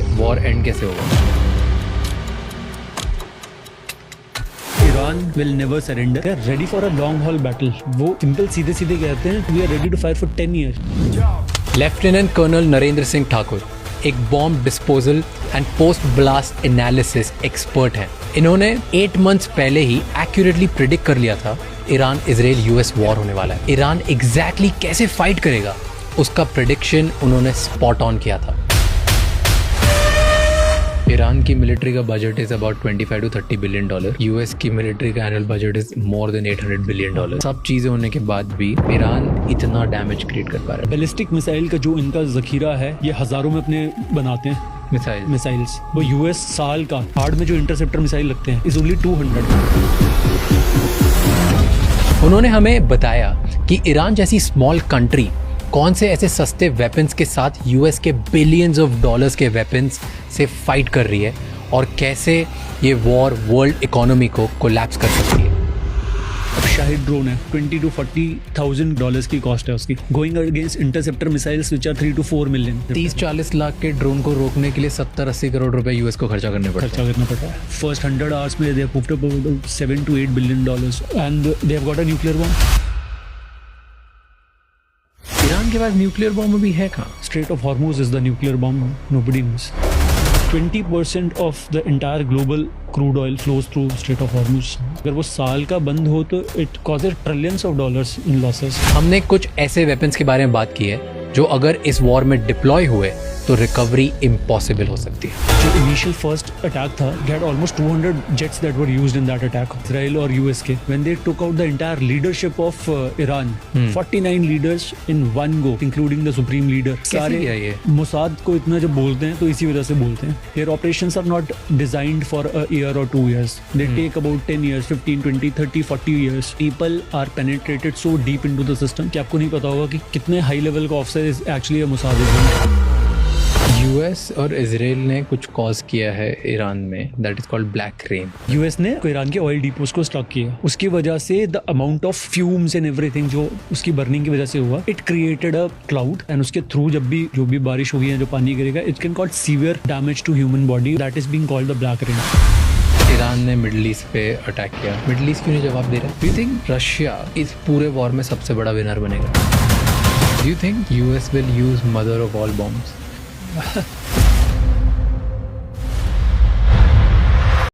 ये war and कैसे होगा? Iran will never surrender. They are ready for a long haul battle. वो simple सीधे सीधे कहते हैं we are ready to fight for 10 years. Lieutenant colonel Narendra Singh Thakur एक bomb disposal and post blast analysis expert हैं। इन्होंने 8 मंथ्स पहले ही एक्यूरेटली प्रिडिक्ट कर लिया था ईरान इजराइल यूएस वॉर होने वाला है। ईरान एग्जैक्टली कैसे फाइट करेगा उसका प्रिडिक्शन उन्होंने स्पॉट ऑन किया था। ईरान की मिलिट्री का budget is about 25 to 30 billion dollar. US की मिलिट्री का annual budget is more than 800 billion dollar. सब चीजें होने के बाद भी ईरान इतना डैमेज क्रिएट कर पा रहा है। बैलिस्टिक मिसाइल का जो इनका जखीरा है ये हजारों में अपने बनाते हैं मिसाइल्स। वो यूएस साल का हार्ड में जो इंटरसेप्टर मिसाइल लगते हैं इज ओनली 200। उन्होंने हमें बताया कि ईरान जैसी स्मॉल कंट्री कौन से ऐसे सस्ते वेपन्स के साथ यूएस के बिलियंस ऑफ डॉलर्स के वेपन्स से फाइट कर रही है और कैसे ये वॉर वर्ल्ड इकोनॉमी को कोलैप्स कर सकती है। अब शाहिद ड्रोन है 20 to 40,000 डॉलर्स की कॉस्ट है उसकी, going against interceptor missiles which are 3 to 4 million. 30-40 lakh के ड्रोन को रोकने के लिए 70-80 करोड़ रुपए यूएस को खर्चा करना पड़ता है। फर्स्ट 100 hours में they have moved up about 7 to 8 billion dollars and they have got a nuclear bomb। Iran के पास न्यूक्लियर बॉम्ब भी है कहाँ? Strait of Hormuz is the nuclear bomb, nobody knows। 20% of the entire global crude oil flows through Strait of Hormuz। अगर वो साल का बंद हो तो it causes trillions of dollars in losses। हमने कुछ ऐसे वेपन्स के बारे में बात की है जो अगर इस वॉर में डिप्लॉय हुए तो रिकवरी इम्पॉसिबल हो सकती है। जो इनिशियल फर्स्ट अटैक था, they had almost 200 jets that were used in that attack, Israel और US के। When they took out the entire leadership of Iran, 49 leaders in one go, including the supreme leader। कैसे किया ये? Mossad को इतना जब बोलते हैं तो इसी वजह से बोलते हैं। Their operations are not designed for a year or 2 years. They take about 10 years, 15, 20, 30, 40 years। People are penetrated so deep into the system कि आपको नहीं पता होगा कि कितने हाई लेवल का officer is actually a Mossad। US और Israel ने कुछ कॉज किया है ईरान में, that is called black rain. US ने ईरान के ऑयल डिपोज को स्टॉक किया, उसकी वजह से the amount of fumes and everything जो उसकी बर्निंग की वजह से हुआ, it created a cloud and उसके थ्रू जब भी जो भी बारिश होगी या जो पानी गिरेगा, it can cause severe damage to human body, that is being called the black rain. Iran ने मिडिल ईस्ट पे अटैक किया। मिडिल ईस्ट क्यों नहीं जवाब दे रहा? डू यू थिंक रशिया इस पूरे वॉर में सबसे बड़ा विनर बनेगा? Do you think US will use mother of all bombs?